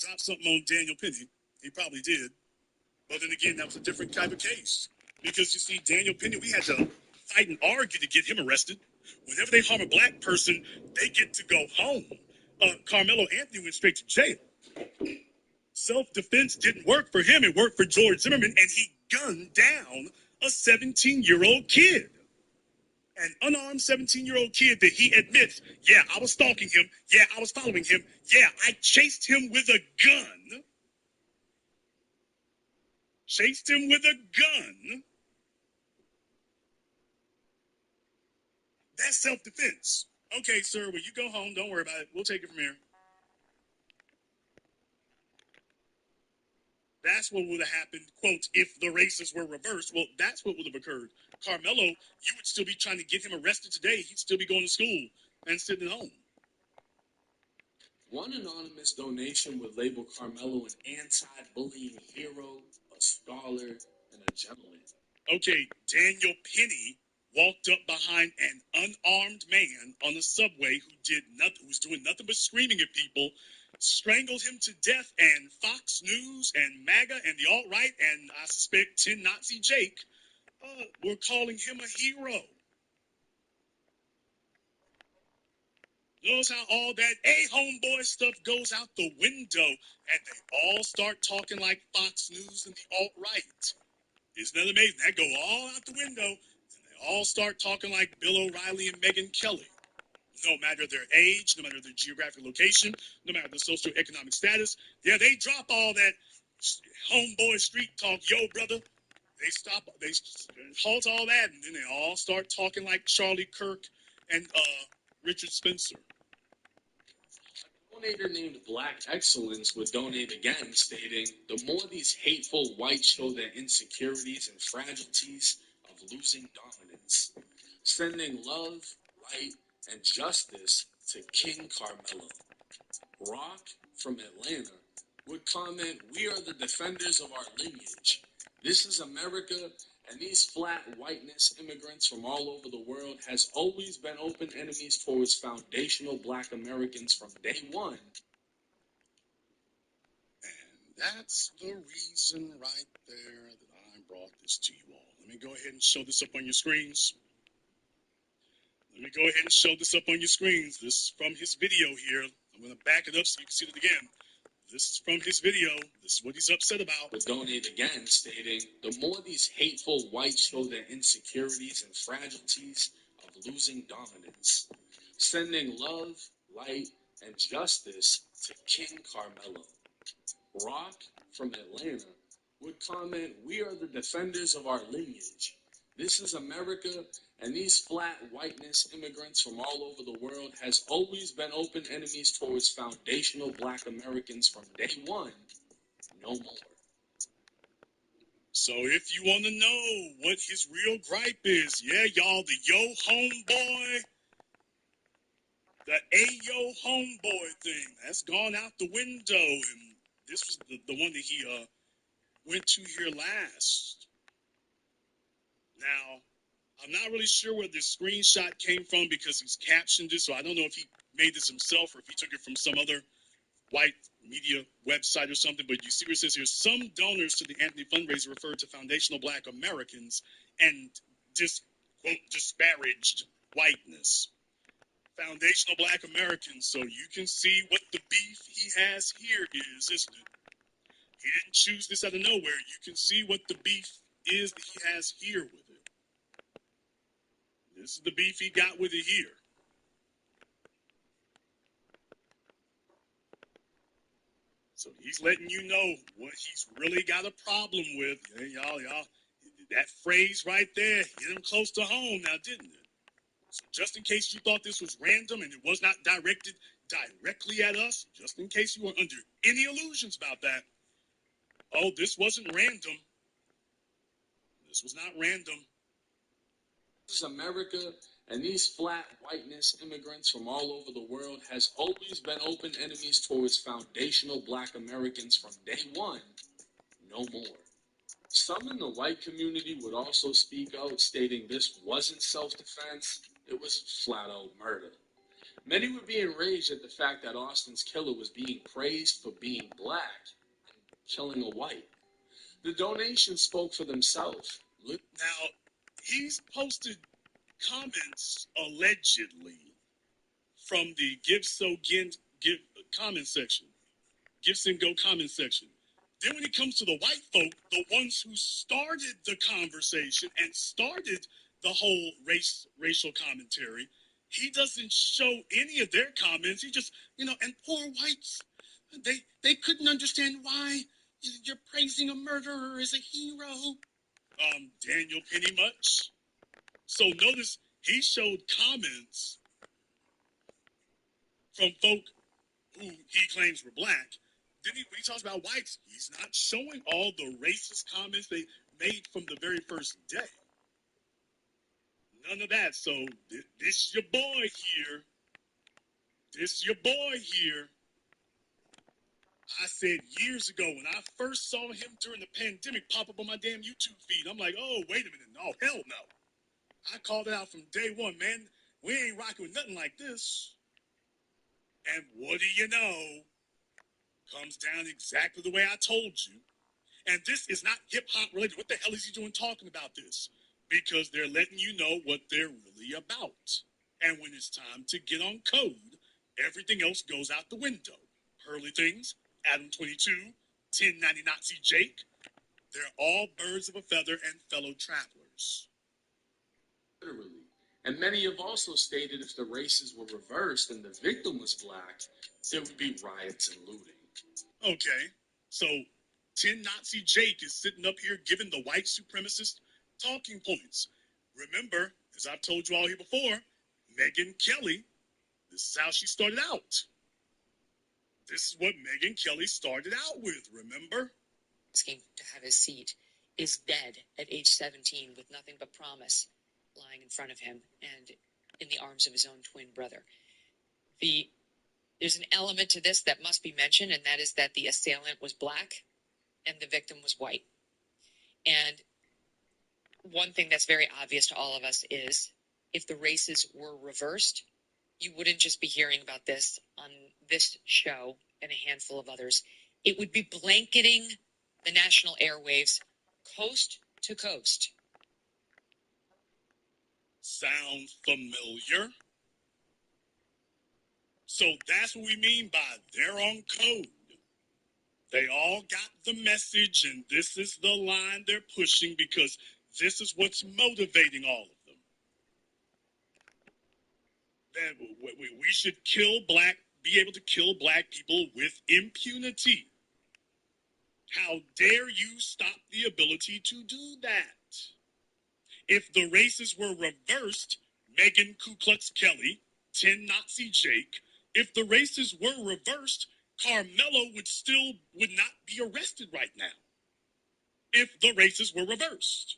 Drop something on Daniel Penny. He probably did. But then again, that was a different type of case. Because you see, Daniel Penny, we had to fight and argue to get him arrested. Whenever they harm a black person, they get to go home. Carmelo Anthony went straight to jail. Self-defense didn't work for him. It worked for George Zimmerman, and he gunned down a 17-year-old kid. An unarmed 17-year-old kid that he admits, yeah, I was stalking him. Yeah, I was following him. Yeah, I chased him with a gun. Chased him with a gun. That's self-defense. Okay, sir, well, you go home. Don't worry about it. We'll take it from here. That's what would have happened, quote, if the races were reversed. Well, that's what would have occurred. Carmelo, you would still be trying to get him arrested today. He'd still be going to school and sitting at home. One anonymous donation would label Carmelo an anti-bullying hero, a scholar, and a gentleman. Okay, Daniel Penny walked up behind an unarmed man on the subway who was doing nothing but screaming at people, strangled him to death, and Fox News and MAGA and the alt-right and I suspect Tin Nazi Jake were calling him a hero. Notice how all that homeboy stuff goes out the window and they all start talking like Fox News and the alt-right. Isn't that amazing? That go all out the window and they all start talking like Bill O'Reilly and Megyn Kelly. No matter their age, no matter their geographic location, no matter their socioeconomic status. Yeah, they drop all that homeboy street talk, yo, brother. They halt all that, and then they all start talking like Charlie Kirk and Richard Spencer. A donator named Black Excellence would donate again, stating, the more these hateful whites show their insecurities and fragilities of losing dominance, sending love, light, and justice to King Carmelo. Rock from Atlanta would comment, we are the defenders of our lineage. This is America, and these flat whiteness immigrants from all over the world has always been open enemies towards foundational black Americans from day one. And that's the reason right there that I brought this to you all. Let me go ahead and show this up on your screens. This is from his video here. I'm going to back it up so you can see it again. This is from his video. This is what he's upset about. Would donate again, stating, the more these hateful whites show their insecurities and fragilities of losing dominance, sending love, light, and justice to King Carmelo. Rock from Atlanta would comment, we are the defenders of our lineage. This is America, and these flat whiteness immigrants from all over the world has always been open enemies towards foundational black Americans from day one. No more. So if you want to know what his real gripe is, yeah, y'all, the yo homeboy, the ayo homeboy thing, that's gone out the window. And this was the one that he went to here last. Now, I'm not really sure where this screenshot came from because he's captioned it, so I don't know if he made this himself or if he took it from some other white media website or something, but you see where it says here, some donors to the Anthony fundraiser referred to foundational black Americans and quote, disparaged whiteness. Foundational black Americans, so you can see what the beef he has here is, isn't it? He didn't choose this out of nowhere. You can see what the beef is that he has here with it. This is the beef he got with it here. So he's letting you know what he's really got a problem with. Yeah, y'all, that phrase right there hit him close to home now, didn't it? So just in case you thought this was random and it was not directed directly at us, just in case you were under any illusions about that, oh, this wasn't random. This was not random. This is America, and these flat whiteness immigrants from all over the world has always been open enemies towards foundational black Americans from day one. No more. Some in the white community would also speak out, stating this wasn't self-defense, it was flat-out murder. Many would be enraged at the fact that Austin's killer was being praised for being black and killing a white. The donations spoke for themselves. Now, he's posted comments allegedly from the Give comment section. Gibson Go comment section. Then when it comes to the white folk, the ones who started the conversation and started the whole racial commentary, he doesn't show any of their comments. He just, and poor whites, they couldn't understand why you're praising a murderer as a hero. Daniel Penny much. So notice he showed comments from folk who he claims were black. Then when he talks about whites, he's not showing all the racist comments they made from the very first day. None of that. So this your boy here. This your boy here. I said years ago when I first saw him during the pandemic pop up on my damn YouTube feed, I'm like, oh, wait a minute. No, hell no. I called it out from day one, man. We ain't rocking with nothing like this. And what do you know? Comes down exactly the way I told you. And this is not hip-hop related. What the hell is he doing talking about this? Because they're letting you know what they're really about. And when it's time to get on code, everything else goes out the window. Pearly Things, Adam 22, 1090 Nazi Jake, they're all birds of a feather and fellow travelers. Literally. And many have also stated if the races were reversed and the victim was black, there would be riots and looting. Okay, so 10 Nazi Jake is sitting up here giving the white supremacist talking points. Remember, as I've told you all here before, Megyn Kelly, this is how she started out. This is what Megyn Kelly started out with, remember? Asking to have his seat, is dead at age 17 with nothing but promise lying in front of him and in the arms of his own twin brother. There's an element to this that must be mentioned, and that is that the assailant was black and the victim was white. And one thing that's very obvious to all of us is if the races were reversed, you wouldn't just be hearing about this on this show and a handful of others. It would be blanketing the national airwaves coast to coast. Sound familiar? So that's what we mean by they're on code. They all got the message, and this is the line they're pushing because this is what's motivating all of them. That we should be able to kill black people with impunity. How dare you stop the ability to do that? If the races were reversed, Megyn Ku Klux Kelly, 10 Nazi Jake, if the races were reversed, Carmelo would not be arrested right now. If the races were reversed.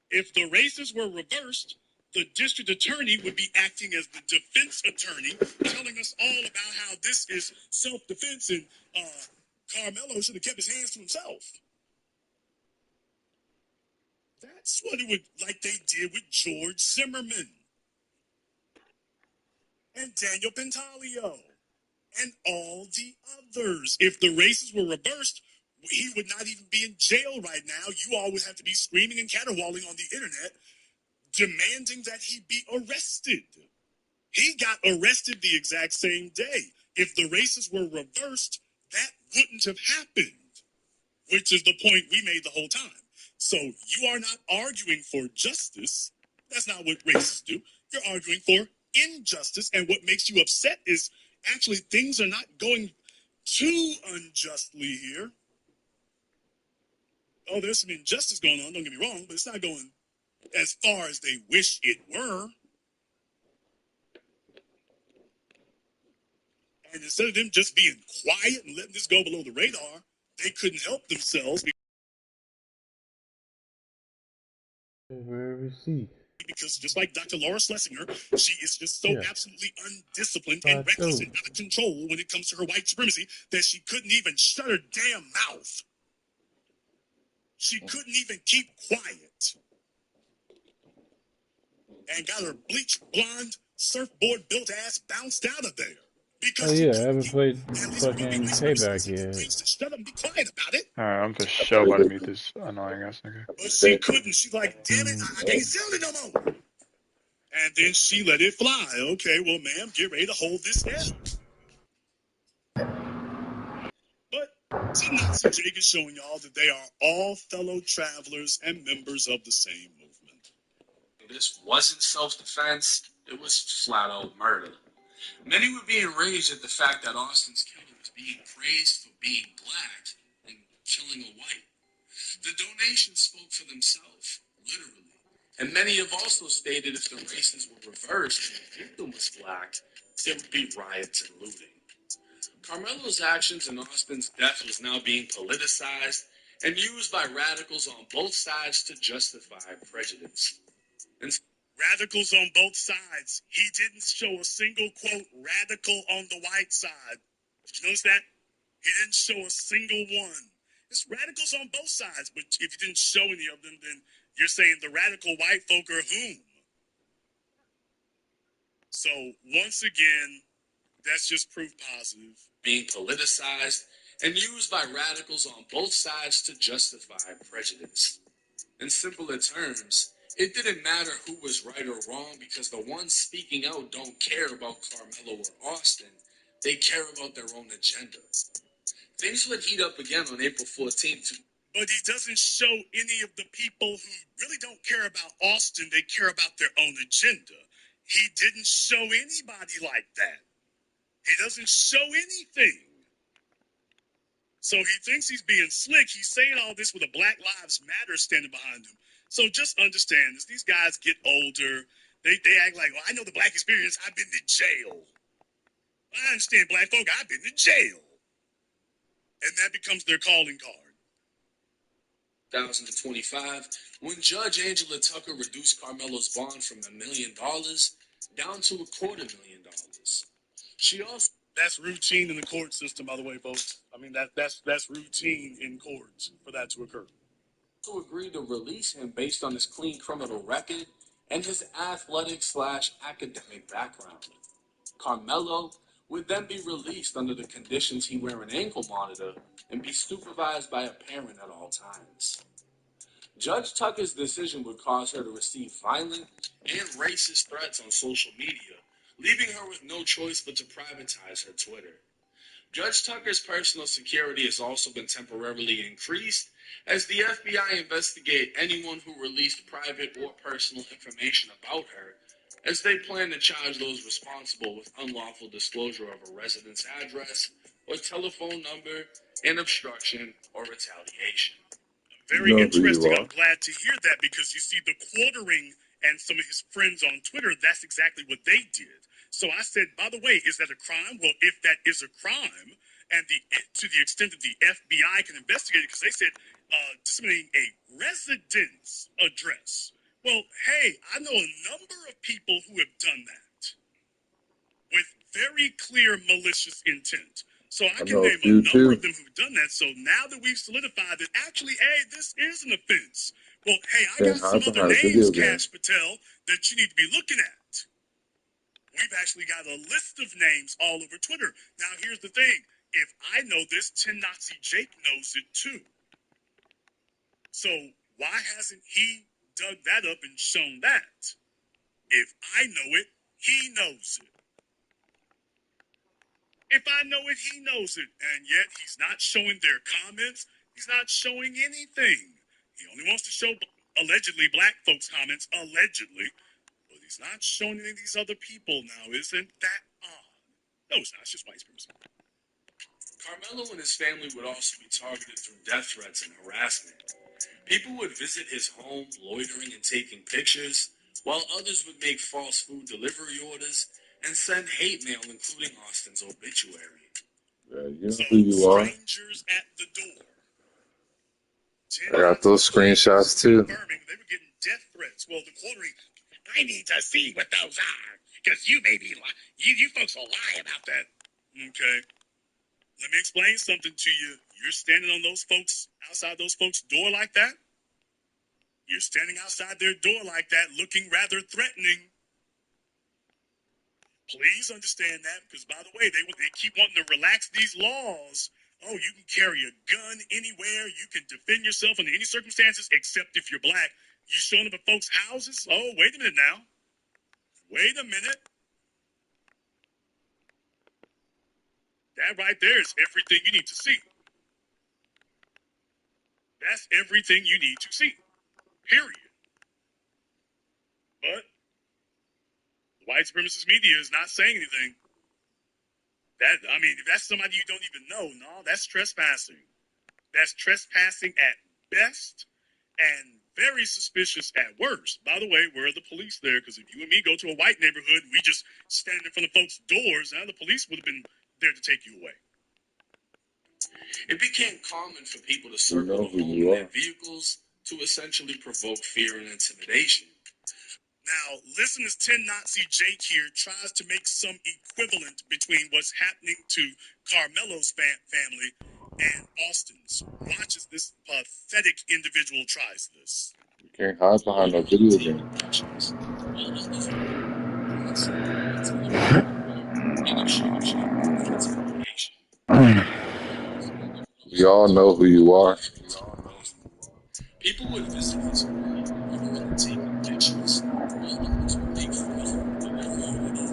If the races were reversed, the district attorney would be acting as the defense attorney, telling us all about how this is self-defense and Carmelo should have kept his hands to himself. That's what it would, like they did with George Zimmerman and Daniel Pentalio and all the others. If the races were reversed, he would not even be in jail right now. You all would have to be screaming and caterwauling on the internet, demanding that he be arrested. He got arrested the exact same day. If the races were reversed, that wouldn't have happened, which is the point we made the whole time. So you are not arguing for justice. That's not what racists do. You're arguing for injustice, and what makes you upset is actually things are not going too unjustly here. Oh, there's some injustice going on, don't get me wrong, but it's not going as far as they wish it were. And instead of them just being quiet and letting this go below the radar, they couldn't help themselves because just like Dr. Laura Schlesinger, she is just so absolutely undisciplined and reckless and out of control when it comes to her white supremacy that she couldn't even shut her damn mouth. She couldn't even keep quiet. And got her bleached blonde surfboard built ass bounced out of there. Because Oh she yeah, I couldn't haven't get, played at least from fucking police Payback to yet. shut up and be quiet about it. Alright, I'm for sure about to meet this annoying ass nigga. But she couldn't. She's like, damn it, I can't sell it no more. And then she let it fly. Okay, well, ma'am, get ready to hold this L. But Nazi Jake is showing y'all that they are all fellow travelers and members of the same movement. This wasn't self-defense, it was flat-out murder. Many were being enraged at the fact that Austin's killer was being praised for being black and killing a white. The donations spoke for themselves, literally. And many have also stated if the races were reversed and the victim was black, there would be riots and looting. Carmelo's actions in Austin's death was now being politicized and used by radicals on both sides to justify prejudice. And radicals on both sides. He didn't show a single, quote, radical on the white side. Did you notice that? He didn't show a single one. It's radicals on both sides, but if you didn't show any of them, then you're saying the radical white folk are whom? So, once again, that's just proof positive. Being politicized and used by radicals on both sides to justify prejudice. In simpler terms, it didn't matter who was right or wrong because the ones speaking out don't care about Carmelo or Austin. They care about their own agenda. Things would heat up again on April 14th. But he doesn't show any of the people who really don't care about Austin. They care about their own agenda. He didn't show anybody like that. He doesn't show anything. So he thinks he's being slick. He's saying all this with a Black Lives Matter standing behind him. So just understand, as these guys get older, they act like, well, I know the black experience. I've been to jail. I understand black folk. I've been to jail. And that becomes their calling card. 2025, when Judge Angela Tucker reduced Carmelo's bond from $1 million down to $250,000. She also... That's routine in the court system, by the way, folks. I mean, that's routine in courts for that to occur. Also agreed to release him based on his clean criminal record and his athletic/academic background. Carmelo would then be released under the conditions he wear an ankle monitor and be supervised by a parent at all times. Judge Tucker's decision would cause her to receive violent and racist threats on social media, leaving her with no choice but to privatize her Twitter. Judge Tucker's personal security has also been temporarily increased as the FBI investigate anyone who released private or personal information about her, as they plan to charge those responsible with unlawful disclosure of a resident's address or telephone number and obstruction or retaliation. Very interesting. I'm glad to hear that because you see the quartering and some of his friends on Twitter, that's exactly what they did. So I said, by the way, is that a crime? Well, if that is a crime, and to the extent that the FBI can investigate it, because they said disseminating a residence address. Well, hey, I know a number of people who have done that with very clear malicious intent. So I can name a number of them who've done that. So now that we've solidified that actually, hey, this is an offense. Well, hey, I got some other names, Cash Patel, that you need to be looking at. We've actually got a list of names all over Twitter. Now, here's the thing. If I know this, Nazi Jake knows it too. So why hasn't he dug that up and shown that? If I know it, he knows it. If I know it, he knows it. And yet he's not showing their comments. He's not showing anything. He only wants to show allegedly black folks' comments, allegedly. But he's not showing any of these other people now. Isn't that odd? No, it's not. It's just white supremacy. Carmelo and his family would also be targeted through death threats and harassment. People would visit his home, loitering and taking pictures, while others would make false food delivery orders and send hate mail, including Austin's obituary. You know who you are. Strangers at the door. I got those screenshots too. They were getting death threats. Well, the quartering, I need to see what those are, because you may be you folks will lie about that. Okay. Let me explain something to you. You're standing on those folks, outside those folks' door like that. You're standing outside their door like that, looking rather threatening. Please understand that, because, by the way, they keep wanting to relax these laws. Oh, you can carry a gun anywhere. You can defend yourself under any circumstances, except if you're black. You showing up at folks' houses? Oh, wait a minute now. Wait a minute. That right there is everything you need to see. That's everything you need to see. Period. But the white supremacist media is not saying anything. If that's somebody you don't even know, no, that's trespassing. That's trespassing at best and very suspicious at worst. By the way, where are the police there? Because if you and me go to a white neighborhood and we just stand in front of folks' doors, now the police would have been there to take you away. It became common for people to circle the home in their vehicles to essentially provoke fear and intimidation. Now, listen as 10 Nazi Jake here tries to make some equivalent between what's happening to Carmelo's family and Austin's. Watch as this pathetic individual tries this. You can't hide behind a video game. We all know who you are. People would visit his home, taking pictures, make fun of their community,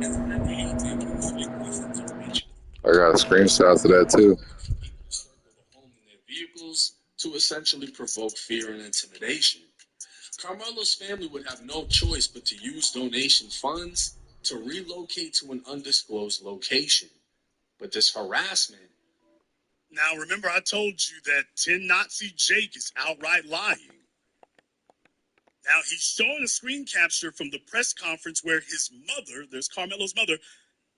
and then hate making fake misinformation. I got a screenshot to that too. People circle the home in their vehicles to essentially provoke fear and intimidation. Carmelo's family would have no choice but to use donation funds to relocate to an undisclosed location. But this harassment. Now, remember, I told you that 10 Nazi Jake is outright lying. Now, he's showing a screen capture from the press conference where his mother, there's Carmelo's mother,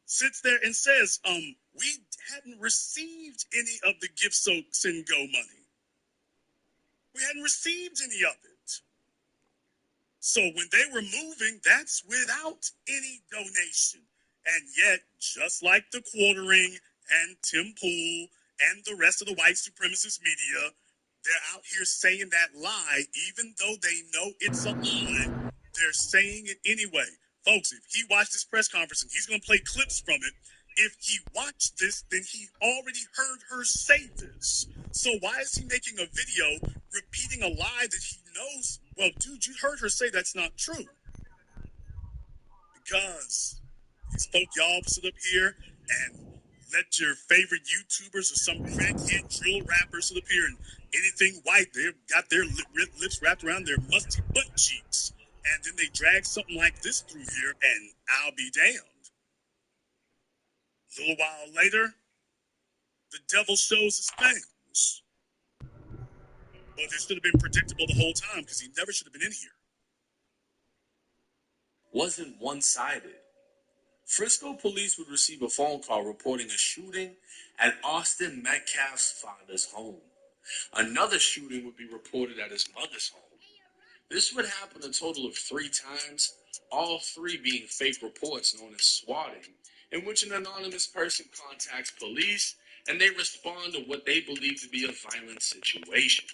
sits there and says, we hadn't received any of the Give So Send Go money. We hadn't received any of it. So when they were moving, that's without any donation. And yet, just like the Quartering and Tim Pool and the rest of the white supremacist media, they're out here saying that lie, even though they know it's a lie. They're saying it anyway. Folks, if he watched this press conference, and he's going to play clips from it, if he watched this, then he already heard her say this. So why is he making a video repeating a lie that he knows? Well, dude, you heard her say that's not true. Because these folk y'all sit up here and let your favorite YouTubers or some crackhead drill rappers sit up here and anything white, they've got their lips wrapped around their musty butt cheeks. And then they drag something like this through here, and I'll be damned. A little while later, the devil shows his fangs. But it should have been predictable the whole time because he never should have been in here. Wasn't one-sided. Frisco police would receive a phone call reporting a shooting at Austin Metcalf's father's home. Another shooting would be reported at his mother's home. This would happen a total of 3 times, all 3 being fake reports known as swatting, in which an anonymous person contacts police and they respond to what they believe to be a violent situation.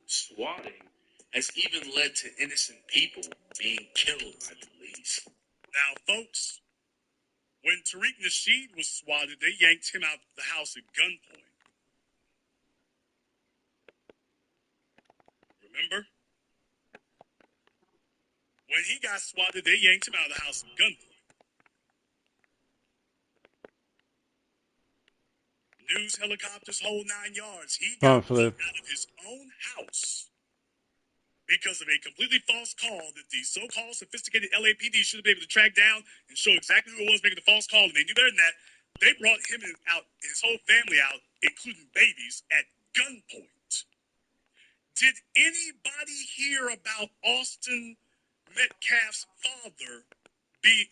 Swatting has even led to innocent people being killed by police. Now, folks, when Tariq Nasheed was swatted, they yanked him out of the house at gunpoint. Remember? When he got swatted, they yanked him out of the house at gunpoint. News helicopters, whole 9 yards. He got out of his own house because of a completely false call that the so-called sophisticated LAPD should have been able to track down and show exactly who it was making the false call, and they knew better than that. They brought him out, his whole family out, including babies, at gunpoint. Did anybody hear about Austin Metcalf's father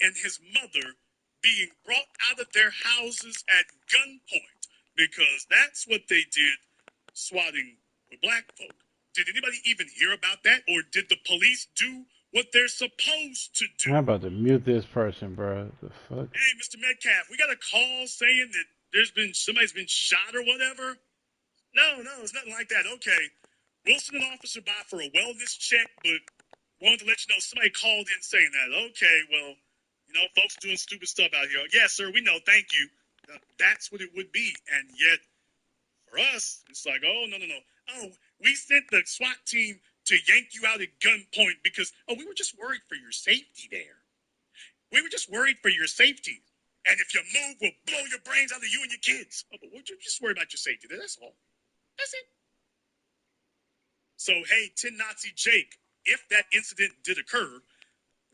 and his mother being brought out of their houses at gunpoint? Because that's what they did swatting the black folk. Did anybody even hear about that? Or did the police do what they're supposed to do? I'm about to mute this person, bro. The fuck? Hey, Mr. Metcalf, we got a call saying that somebody's been shot or whatever? No, it's nothing like that. Okay. We'll send an officer by for a wellness check, but wanted to let you know somebody called in saying that. Okay, well, Folks doing stupid stuff out here. Yes, sir, we know. Thank you. That's what it would be. And yet, for us, it's like, oh, no. Oh, we sent the SWAT team to yank you out at gunpoint because, we were just worried for your safety there. We were just worried for your safety. And if you move, we'll blow your brains out of you and your kids. Oh, but we're just worried about your safety there. That's all. That's it. So, hey, Tin Nazi Jake, if that incident did occur,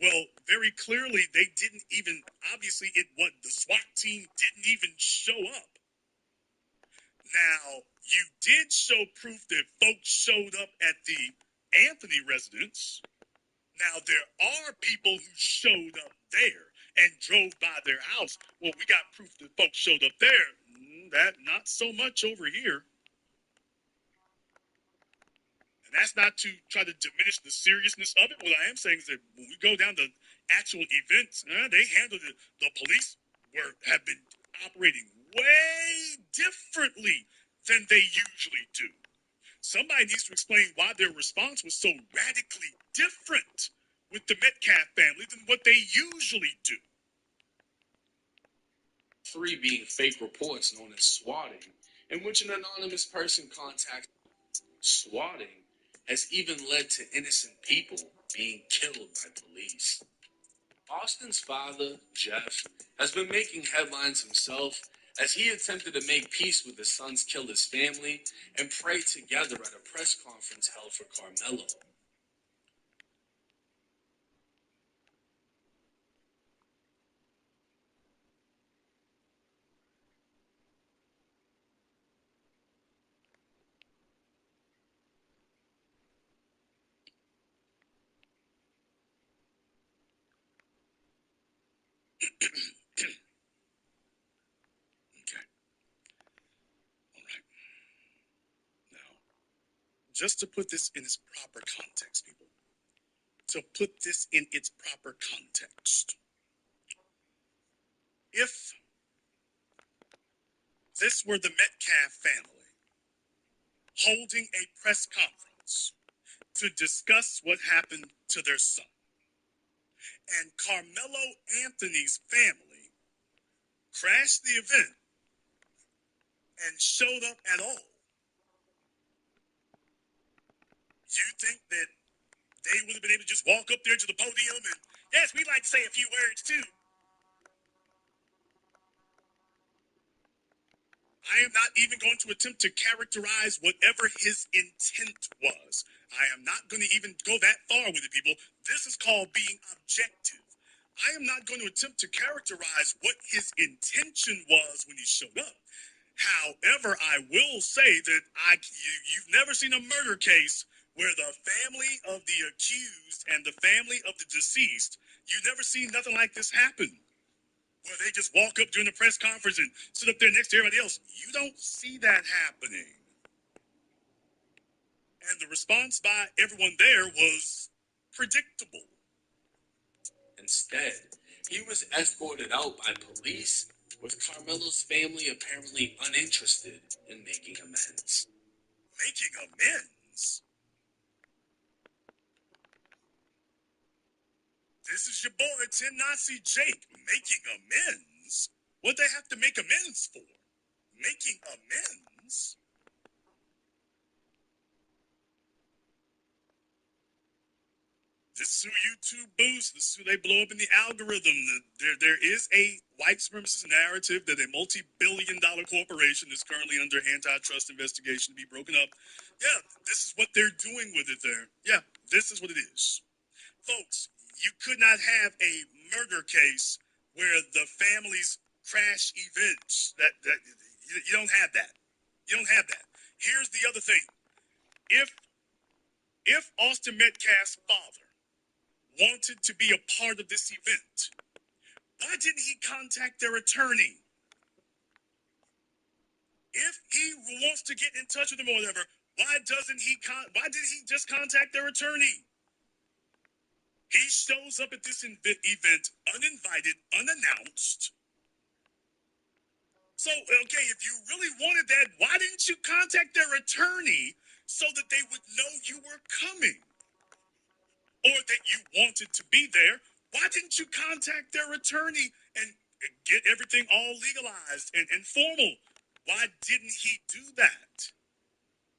well, very clearly they didn't even, obviously, the SWAT team didn't even show up. Now, you did show proof that folks showed up at the Anthony residence. Now, there are people who showed up there and drove by their house. Well, we got proof that folks showed up there. That not so much over here. And that's not to try to diminish the seriousness of it. What I am saying is that when we go down to actual events, they handled it. The police have been operating way differently than they usually do. Somebody needs to explain why their response was so radically different with the Metcalf family than what they usually do. 3 being fake reports known as swatting, in which an anonymous person contacts. Swatting has even led to innocent people being killed by police. Austin's father, Jeff, has been making headlines himself as he attempted to make peace with his son's killer's family and pray together at a press conference held for Carmelo. Okay. All right. Now, just to put this in its proper context, people. To put this in its proper context. If this were the Metcalf family holding a press conference to discuss what happened to their son, and Carmelo Anthony's family crashed the event and showed up at all, you think that they would have been able to just walk up there to the podium and, yes, we'd like to say a few words too? I am not even going to attempt to characterize whatever his intent was. I am not going to even go that far with it, people. This is called being objective. I am not going to attempt to characterize what his intention was when he showed up. However, I will say that you've never seen a murder case where the family of the accused and the family of the deceased, you've never seen nothing like this happen. Where they just walk up during the press conference and sit up there next to everybody else. You don't see that happening. And the response by everyone there was predictable. Instead, he was escorted out by police, with Carmelo's family apparently uninterested in making amends. Making amends? This is your boy, Tin Nazi Jake, making amends? What they have to make amends for? Making amends? This is who YouTube boosts. This is who they blow up in the algorithm. There is a white supremacist narrative that a multi-billion-dollar corporation is currently under antitrust investigation to be broken up. Yeah, this is what they're doing with it there. Yeah, this is what it is. Folks, you could not have a murder case where the families crash events. You don't have that. You don't have that. Here's the other thing. If Austin Metcalf's father wanted to be a part of this event, why didn't he contact their attorney? If he wants to get in touch with them or whatever, why didn't he just contact their attorney? He shows up at this event uninvited, unannounced. So, okay, if you really wanted that, why didn't you contact their attorney so that they would know you were coming? Or that you wanted to be there? Why didn't you contact their attorney and get everything all legalized and formal? Why didn't he do that?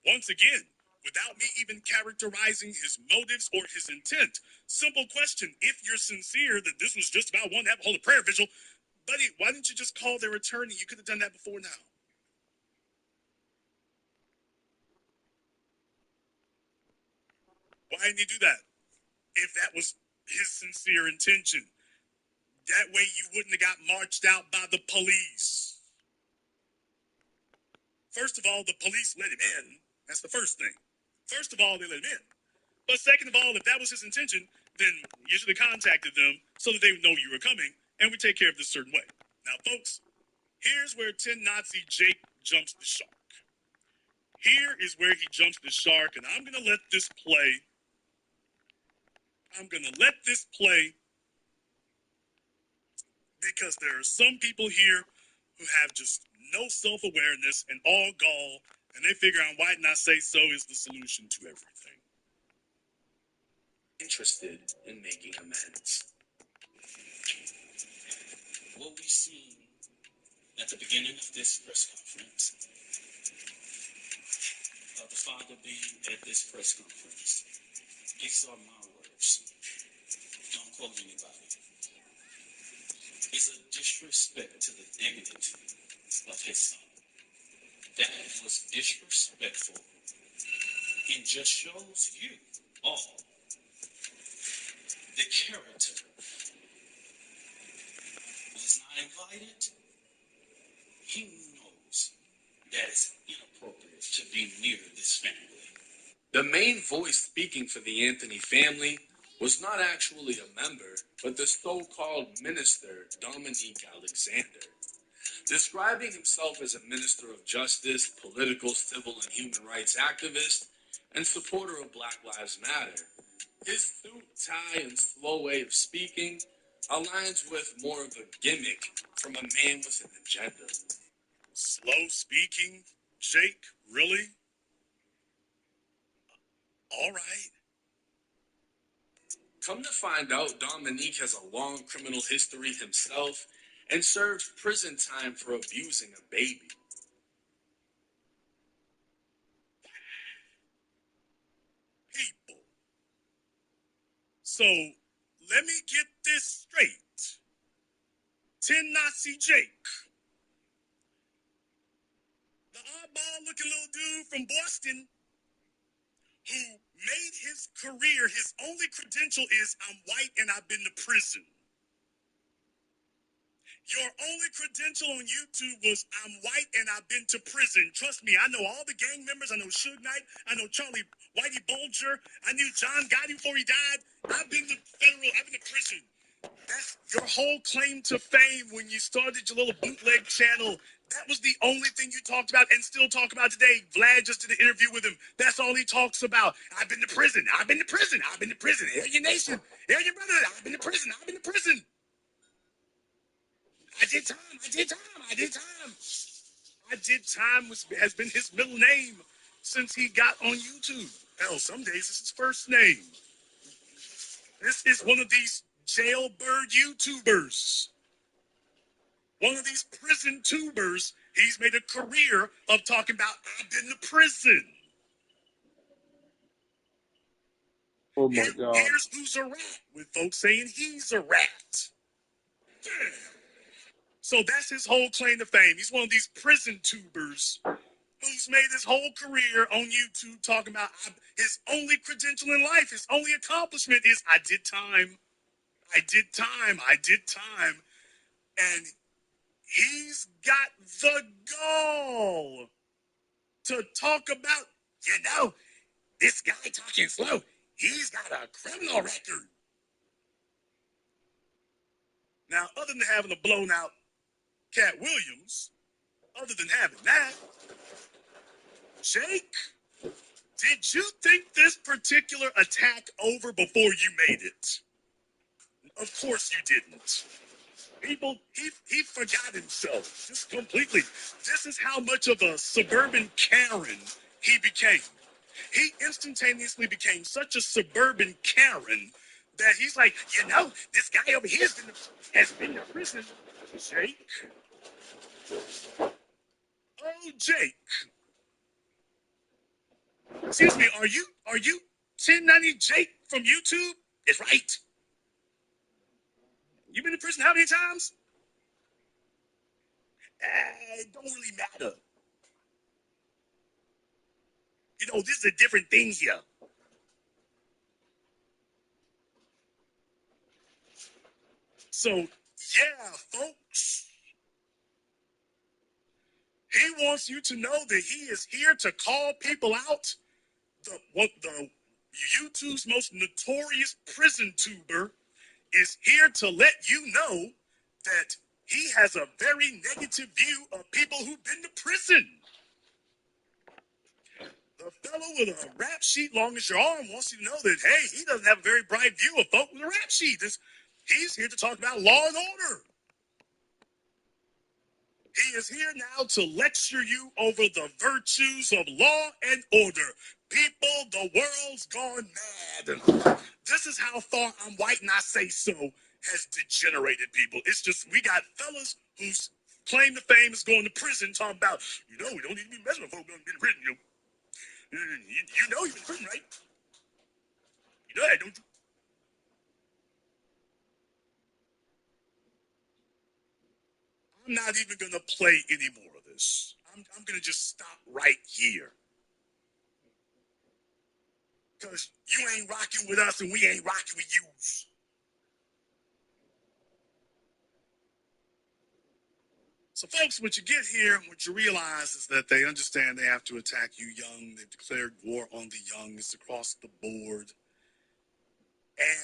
Once again, without me even characterizing his motives or his intent. Simple question. If you're sincere that this was just about one to hold a prayer vigil, buddy, why didn't you just call their attorney? You could have done that before now. Why didn't he do that? If that was his sincere intention. That way you wouldn't have got marched out by the police. First of all, the police let him in. That's the first thing. First of all, they let him in. But second of all, if that was his intention, then you should have contacted them so that they would know you were coming, and we take care of this a certain way. Now, folks, here's where 10 Nazi Jake jumps the shark. Here is where he jumps the shark, and I'm going to let this play. I'm going to let this play because there are some people here who have just no self-awareness and all gall, and they figure out why not say so is the solution to everything. Interested in making amends. What we seen at the beginning of this press conference, of the father being at this press conference, these are my words. Don't quote anybody. Is a disrespect to the dignity of his son. That was disrespectful and just shows you all the character was not invited. He knows that it's inappropriate to be near this family. The main voice speaking for the Anthony family was not actually a member, but the so-called minister, Dominique Alexander. Describing himself as a minister of justice, political, civil, and human rights activist, and supporter of Black Lives Matter, his suit, tie, and slow way of speaking aligns with more of a gimmick from a man with an agenda. Slow speaking? Jake, really? All right. Come to find out, Dominique has a long criminal history himself and served prison time for abusing a baby. People. So, let me get this straight. 10 Nazi Jake, the oddball looking little dude from Boston who made his career, his only credential is I'm white and I've been to prison. Your only credential on YouTube was I'm white and I've been to prison. Trust me, I know all the gang members. I know Suge Knight. I know Charlie Whitey Bulger. I knew John Gotti before he died. I've been to prison. That's your whole claim to fame when you started your little bootleg channel. That was the only thing you talked about and still talk about today. Vlad just did an interview with him. That's all he talks about. I've been to prison. I've been to prison. I've been to prison. Alien Nation. Alien Brotherhood. I've been to prison. I've been to prison. I did time. I did time. I did time. I did time has been his middle name since he got on YouTube. Hell, some days it's his first name. This is one of these jailbird YouTubers. One of these prison tubers. He's made a career of talking about I've been to prison. Oh my God. Here's who's a rat, with folks saying he's a rat. So that's his whole claim to fame. He's one of these prison tubers who's made his whole career on YouTube talking about his only credential in life, his only accomplishment is I did time. I did time. I did time. And he's got the gall to talk about, this guy talking slow, he's got a criminal record. Now, other than having a blown out Cat Williams, other than having that, Jake, did you think this particular attack over before you made it? Of course you didn't. People, he forgot himself just completely. This is how much of a suburban Karen he became. He instantaneously became such a suburban Karen that he's like, this guy over here has been to prison. Jake? Oh, Jake. Excuse me, are you 1090 Jake from YouTube? It's right. You been to prison how many times? It don't really matter. This is a different thing here. So, yeah, folks. He wants you to know that he is here to call people out. The YouTube's most notorious prison tuber is here to let you know that he has a very negative view of people who've been to prison. The fellow with a rap sheet long as your arm wants you to know that, hey, he doesn't have a very bright view of folk with a rap sheet. He's here to talk about law and order. He is here now to lecture you over the virtues of law and order. People, the world's gone mad. This is how far I'm white and I say so has degenerated people. It's just we got fellas whose claim to fame is going to prison talking about, we don't need to be messing with folk going to be in prison. You know you've been in prison, right? You know that, don't you? I'm not even going to play any more of this. I'm going to just stop right here. Because you ain't rocking with us and we ain't rocking with you. So, folks, what you get here and what you realize is that they understand they have to attack you young. They've declared war on the young. It's across the board.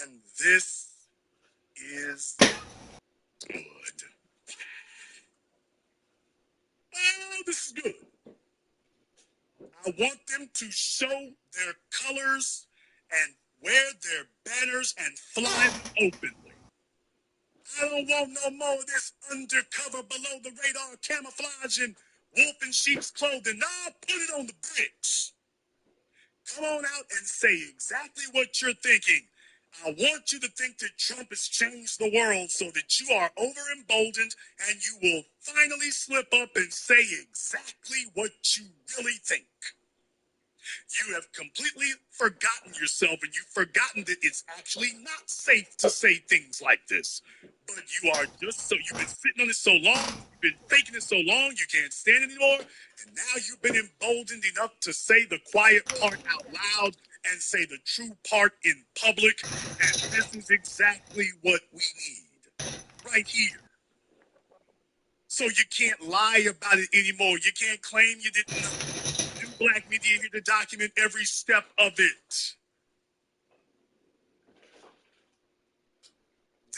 And this is good. Well, this is good. I want them to show their colors and wear their banners and fly them openly. I don't want no more of this undercover, below the radar camouflage and wolf in sheep's clothing. Nah, put it on the bricks. Come on out and say exactly what you're thinking. I want you to think that Trump has changed the world so that you are over emboldened and you will finally slip up and say exactly what you really think. You have completely forgotten yourself and you've forgotten that it's actually not safe to say things like this. But you are just you've been sitting on it so long, you've been faking it so long, you can't stand it anymore. And now you've been emboldened enough to say the quiet part out loud and say the true part in public. And this is exactly what we need right here. So you can't lie about it anymore. You can't claim you didn't know. New black media here to document every step of it.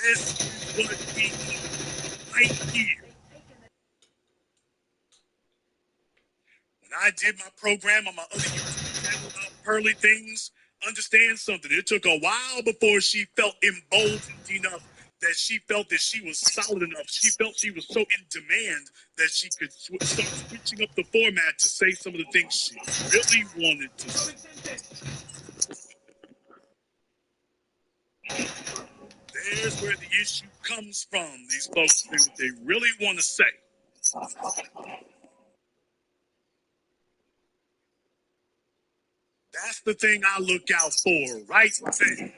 This is what we need right here. When I did my program on my other YouTube channel about pearly things, understand something. It took a while before she felt emboldened enough that she felt that she was solid enough. She felt she was so in demand that she could start switching up the format to say some of the things she really wanted to say. There's where the issue comes from. These folks say what they really want to say. That's the thing I look out for right there.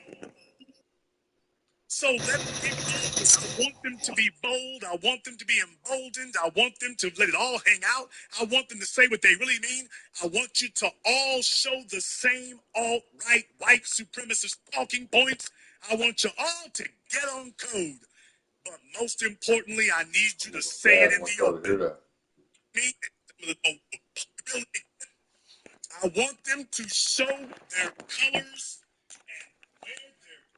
So let them be bold. I want them to be bold. I want them to be emboldened. I want them to let it all hang out. I want them to say what they really mean. I want you to all show the same alt-right white supremacist talking points. I want you all to get on code. But most importantly, I need you to say it in the open. I want them to show their colors